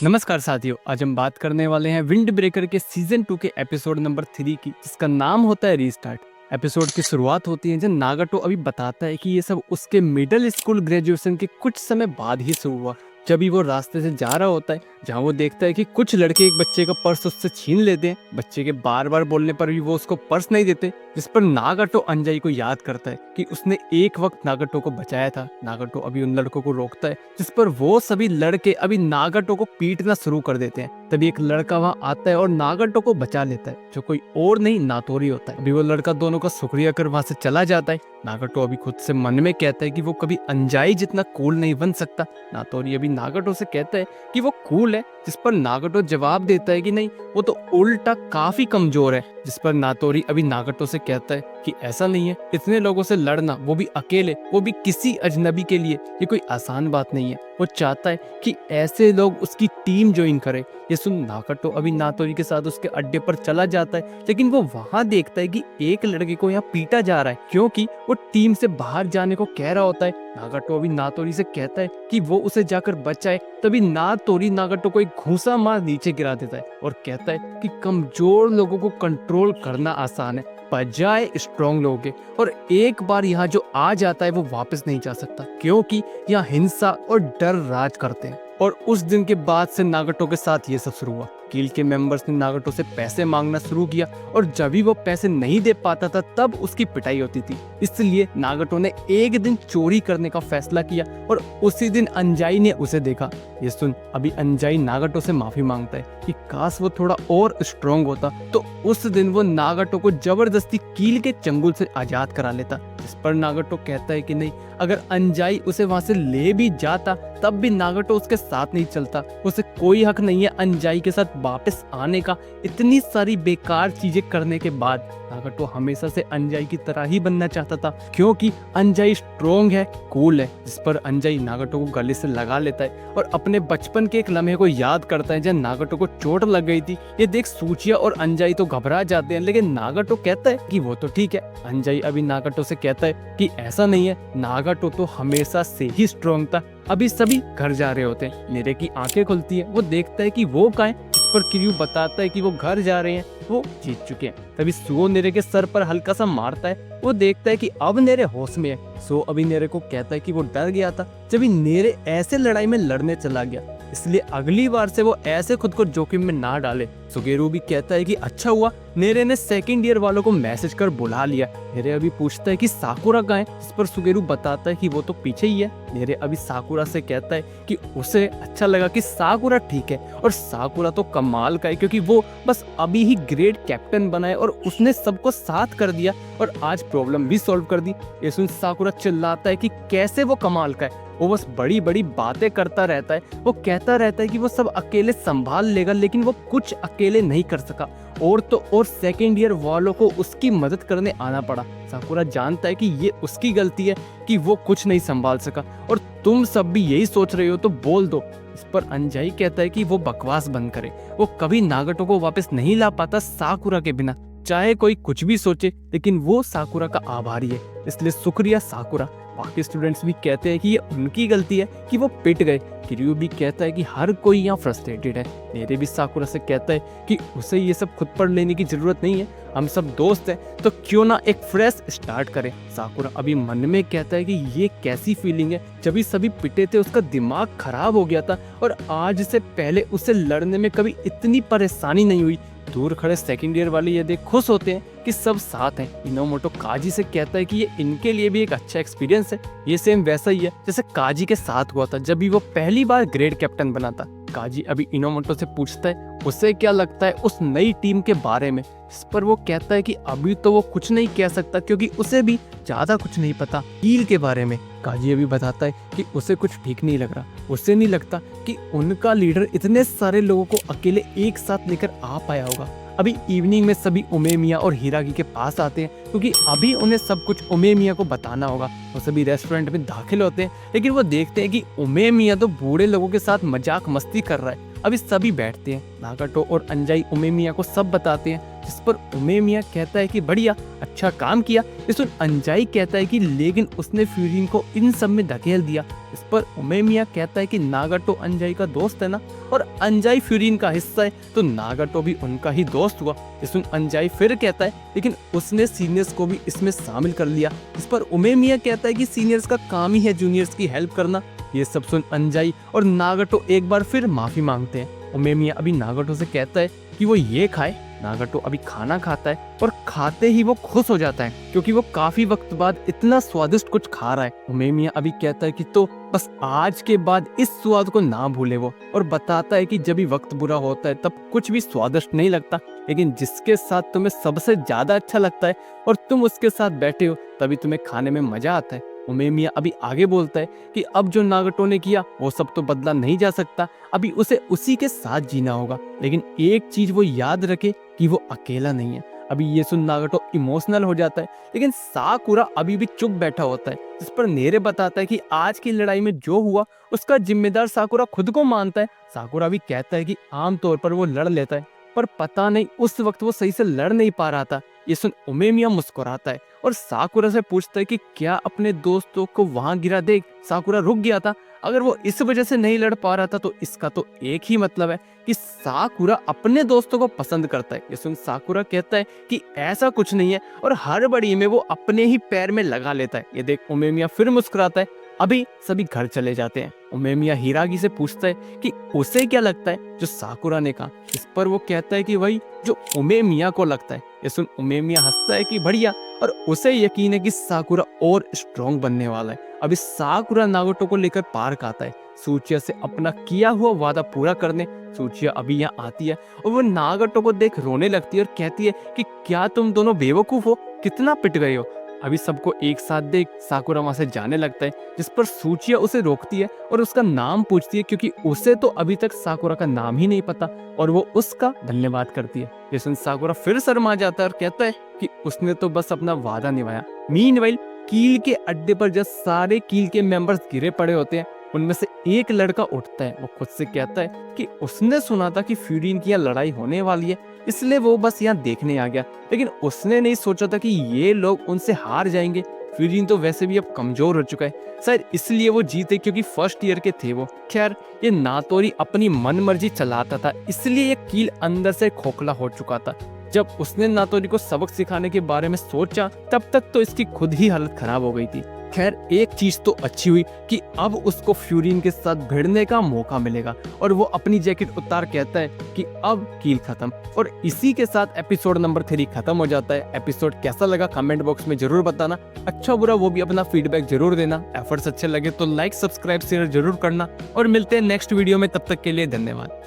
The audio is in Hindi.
नमस्कार साथियों, आज हम बात करने वाले हैं विंड ब्रेकर के सीजन 2 के एपिसोड नंबर 3 की, जिसका नाम होता है रीस्टार्ट। एपिसोड की शुरुआत होती है जब नागाटो अभी बताता है कि ये सब उसके मिडिल स्कूल ग्रेजुएशन के कुछ समय बाद ही शुरू हुआ। जब भी वो रास्ते से जा रहा होता है, जहाँ वो देखता है कि कुछ लड़के एक बच्चे का पर्स उससे छीन लेते हैं। बच्चे के बार बार बोलने पर भी वो उसको पर्स नहीं देते, जिस पर नागाटो अंजाई को याद करता है कि उसने एक वक्त नागाटो को बचाया था। नागाटो अभी उन लड़कों को रोकता है, जिस पर वो सभी लड़के अभी नागाटो को पीटना शुरू कर देते हैं। तभी एक लड़का वहां आता है और नागाटो को बचा लेता है, जो कोई और नहीं नातोरी होता है। अभी वो लड़का दोनों का शुक्रिया कर वहां से चला जाता है। नागाटो अभी खुद से मन में कहता है कि वो कभी अंजाई जितना कूल नहीं बन सकता। नातोरी अभी नागाटो से कहता है कि वो कूल है, जिस पर नागाटो जवाब देता है कि नहीं, वो तो उल्टा काफी कमजोर है। जिस पर नातोरी अभी नागाटो से कहता है कि ऐसा नहीं है, इतने लोगों से लड़ना, वो भी अकेले, वो भी किसी अजनबी के लिए, ये कोई आसान बात नहीं है। वो चाहता है कि ऐसे लोग उसकी टीम ज्वाइन करे। ये सुन नागाटो अभी नातोरी के साथ उसके अड्डे पर चला जाता है, लेकिन वो वहां देखता है कि एक लड़के को यहाँ पीटा जा रहा है, क्योंकि वो टीम से बाहर जाने को कह रहा होता है। नागाटो अभी नातोरी से कहता है कि वो उसे जाकर बचाए। तभी नातोरी नागाटो को एक घूंसा मार नीचे गिरा देता है और कहता है कि कमजोर लोगों को कंट्रोल करना आसान है बजाय स्ट्रॉन्ग लोगों के, और एक बार यहाँ जो आ जाता है वो वापस नहीं जा सकता, क्योंकि यहाँ हिंसा और डर राज करते हैं। और उस दिन के बाद से नागाटो के साथ ये सब शुरू हुआ। गिल्ड के मेंबर्स ने नागाटो से पैसे मांगना शुरू किया, और जब भी वो पैसे नहीं दे पाता था तब उसकी पिटाई होती थी। इसलिए नागाटो ने एक दिन चोरी करने का फैसला किया, और उसी दिन अंजाई ने उसे देखा। ये सुन अभी अंजाई नागाटो से माफी मांगता है कि काश वो थोड़ा और स्ट्रॉन्ग होता तो उस दिन वो नागाटो को जबरदस्ती कील के चंगुल से आजाद करा लेता। जिस पर नागाटो कहता है कि नहीं, अगर अंजाई उसे वहां से ले भी जाता तब भी नागाटो उसके साथ नहीं चलता। उसे कोई हक नहीं है अंजाई के साथ वापस आने का। इतनी सारी बेकार चीजें करने के बाद नागाटो हमेशा से अंजाई की तरह ही बनना चाहता था, क्योंकि अंजाई स्ट्रॉन्ग है, कूल है। जिस पर अंजाई नागाटो को गले से लगा लेता है और अपने बचपन के एक लम्हे को याद करता है जब नागाटो को चोट लग गई थी। ये देख सूचिया और अंजाई तो घबरा जाते हैं, लेकिन नागाटो कहता है कि वो तो ठीक है। अंजाई अभी नागाटो से कहता है कि ऐसा नहीं है, नागाटो तो हमेशा से ही स्ट्रॉन्ग था। अभी सभी घर जा रहे होते हैं। नीरे की आंखें खुलती है, वो देखता है कि वो कहाँ है। इस पर किरयू बताता है कि वो घर जा रहे हैं, वो जीत चुके हैं। तभी सुओ नीरे के सर पर हल्का सा मारता है। वो देखता है कि अब नीरे होश में है। सो अभी नीरे को कहता है कि वो डर गया था जब नीरे ऐसे लड़ाई में लड़ने चला गया, इसलिए अगली बार से वो ऐसे खुद को जोखिम में ना डाले। सुगेरू भी कहता है कि अच्छा हुआ नीरे ने सेकंड ईयर वालों को मैसेज कर बुला लिया। नीरे अभी पूछता है कि साकुरा कहाँ है, इस पर सुगेरू बताता है कि वो तो पीछे ही है। नीरे अभी साकुरा से कहता है कि उसे अच्छा लगा कि साकुरा ठीक है, और साकुरा तो कमाल का है, क्योंकि वो बस अभी ही ग्रेड कैप्टन बना है और उसने सबको साथ कर दिया और आज प्रॉब्लम भी सॉल्व कर दी। ये सुन साकुरा चिल्लाता है कि कैसे वो कमाल का है, वो बस बड़ी बड़ी बातें करता रहता है। वो कहता रहता है कि वो सब अकेले संभाल लेगा, लेकिन वो कुछ अकेले नहीं कर सका, और तो और सेकेंड ईयर वालों को उसकी मदद करने आना पड़ा। साकुरा जानता है कि ये उसकी गलती है कि वो कुछ नहीं संभाल सका, और तुम सब भी यही सोच रहे हो तो बोल दो। इस पर अंजाई कहता है कि वो बकवास बंद करे, वो कभी नागाटो को वापस नहीं ला पाता साकुरा के बिना, चाहे कोई कुछ भी सोचे, लेकिन वो साकुरा का आभारी है, इसलिए शुक्रिया साकुरा। बाकी स्टूडेंट्स भी कहते हैं कि ये उनकी गलती है कि वो पिट गए। किरयू भी कहता है कि हर कोई यहाँ फ्रस्ट्रेटेड है। मेरे भी साकुरा से कहता है कि उसे ये सब खुद पर लेने की जरूरत नहीं है, हम सब दोस्त हैं, तो क्यों ना एक फ्रेश स्टार्ट करें। साकुरा अभी मन में कहता है कि ये कैसी फीलिंग है, जब भी सभी पिटे थे उसका दिमाग खराब हो गया था, और आज से पहले उसे लड़ने में कभी इतनी परेशानी नहीं हुई। दूर खड़े सेकंड ईयर वाले ये देख खुश होते हैं कि सब साथ हैं। इनोमोटो काजी से कहता है कि ये इनके लिए भी एक अच्छा एक्सपीरियंस है। ये सेम वैसा ही है जैसे काजी के साथ हुआ था जब भी वो पहली बार ग्रेड कैप्टन बना था। काजी अभी इनोमोटो से पूछता है उसे क्या लगता है उस नई टीम के बारे में, इस पर वो कहता है कि अभी तो वो कुछ नहीं कह सकता, क्योंकि उसे भी ज्यादा कुछ नहीं पता हील के बारे में। काजी अभी बताता है कि उसे कुछ ठीक नहीं लग रहा, उसे नहीं लगता कि उनका लीडर इतने सारे लोगों को अकेले एक साथ लेकर आ पाया होगा। अभी इवनिंग में सभी उमेमिया और हिरागी के पास आते हैं, क्योंकि अभी उन्हें सब कुछ उमेमिया को बताना होगा। वो सभी रेस्टोरेंट में दाखिल होते हैं, लेकिन वो देखते हैं कि उमेमिया तो बूढ़े लोगों के साथ मजाक मस्ती कर रहा है। अभी सभी बैठते हैं, नागाटो और अंजाई उमेमिया को सब बताते हैं, जिस पर उमेमिया कहता है कि बढ़िया, अच्छा काम किया। इस पर अंजाई कहता है कि लेकिन उसने फ्यूरिन को इन सब में धकेल दिया। इस पर उमेमिया कहता है कि नागाटो अंजाई का दोस्त है ना, और अंजाई फ्यूरिन का हिस्सा है, तो नागाटो भी उनका ही दोस्त हुआ। इसमें अंजाई फिर कहता है लेकिन उसने सीनियर्स को भी इसमें शामिल कर लिया। इस पर उमेमिया कहता है कि सीनियर्स का काम ही है जूनियर्स की हेल्प करना। ये सब सुन अंजाई और नागाटो एक बार फिर माफी मांगते हैं। उमेमिया अभी नागाटो से कहता है कि वो ये खाए। नागाटो अभी खाना खाता है और खाते ही वो खुश हो जाता है, क्योंकि वो काफी वक्त बाद इतना स्वादिष्ट कुछ खा रहा है। उमेमिया अभी कहता है कि तो बस आज के बाद इस स्वाद को ना भूले वो, और बताता है कि जब भी वक्त बुरा होता है तब कुछ भी स्वादिष्ट नहीं लगता, लेकिन जिसके साथ तुम्हें सबसे ज्यादा अच्छा लगता है और तुम उसके साथ बैठे हो तभी तुम्हें खाने में मजा आता है। उमेमिया अभी आगे बोलता है कि अब जो नागाटो ने किया वो सब तो बदला नहीं जा सकता, अभी उसे उसी के साथ जीना होगा, लेकिन एक चीज वो याद रखे कि वो अकेला नहीं है। अभी ये सुन नागाटो इमोशनल हो जाता है, लेकिन साकुरा अभी भी चुप बैठा होता है, जिस पर नेरे बताता है कि आज की लड़ाई में जो हुआ उसका जिम्मेदार साकुरा खुद को मानता है। साकुरा भी कहता है कि आमतौर पर वो लड़ लेता है, पर पता नहीं उस वक्त वो सही से लड़ नहीं पा रहा था। ये सुन उमेमिया मुस्कुराता है और साकुरा से पूछता है कि क्या अपने दोस्तों को वहां गिरा देख साकुरा रुक गया था? अगर वो इस वजह से नहीं लड़ पा रहा था तो इसका तो एक ही मतलब है कि साकुरा अपने दोस्तों को पसंद करता है। ये सुन साकुरा कहता है कि ऐसा कुछ नहीं है और हर बड़ी में वो अपने ही पैर में लगा लेता है। ये देख उमेमिया फिर मुस्कुराता है। अभी सभी घर चले जाते हैं। उमेमिया हिरागी से पूछता है कि उसे क्या लगता है जो साकुरा ने कहा। इस पर वो कहता है कि वही जो उमेमिया को लगता है। ये सुन उमेमिया हंसता है कि बढ़िया, और उसे यकीन है कि साकुरा और स्ट्रॉन्ग बनने वाला है। अभी साकुरा नागाटो को लेकर पार्क आता है सूचिया से अपना किया हुआ वादा पूरा करने। सूचिया अभी यहाँ आती है और वो नागाटो को देख रोने लगती है और कहती है कि क्या तुम दोनों बेवकूफ हो, कितना पिट गए हो। अभी सबको एक साथ देख साकुरा वहां से जाने लगता है, जिस पर सूचिया उसे रोकती है और उसका नाम पूछती है, क्योंकि उसे तो अभी तक साकुरा का नाम ही नहीं पता, और वो उसका धन्यवाद करती है। ये सुन साकुरा फिर शर्मा जाता है और कहता है कि उसने तो बस अपना वादा निभाया। मीनवाइल कील के अड्डे पर जब सारे कील के मेंबर्स गिरे पड़े होते हैं, उनमें से एक लड़का उठता है। वो खुद से कहता है कि उसने सुना था कि फ्यूरिन की यहाँ लड़ाई होने वाली है, इसलिए वो बस यहाँ देखने आ गया, लेकिन उसने नहीं सोचा था कि ये लोग उनसे हार जाएंगे। फ्यूरिन तो वैसे भी अब कमजोर हो चुका है, शायद इसलिए वो जीते क्योंकि फर्स्ट ईयर के थे वो। खैर ये नातोरी अपनी मन मर्जी चलाता था, इसलिए ये कील अंदर से खोखला हो चुका था। जब उसने नातोरी को सबक सिखाने के बारे में सोचा तब तक तो इसकी खुद ही हालत खराब हो गई थी। खैर एक चीज तो अच्छी हुई कि अब उसको फ्यूरिन के साथ भिड़ने का मौका मिलेगा, और वो अपनी जैकेट उतार कहता है कि अब कील खत्म। और इसी के साथ एपिसोड नंबर 3 खत्म हो जाता है। एपिसोड कैसा लगा कमेंट बॉक्स में जरूर बताना, अच्छा बुरा वो भी अपना फीडबैक जरूर देना। एफर्ट्स अच्छे लगे तो लाइक सब्सक्राइब शेयर जरूर करना, और मिलते हैं नेक्स्ट वीडियो में, तब तक के लिए धन्यवाद।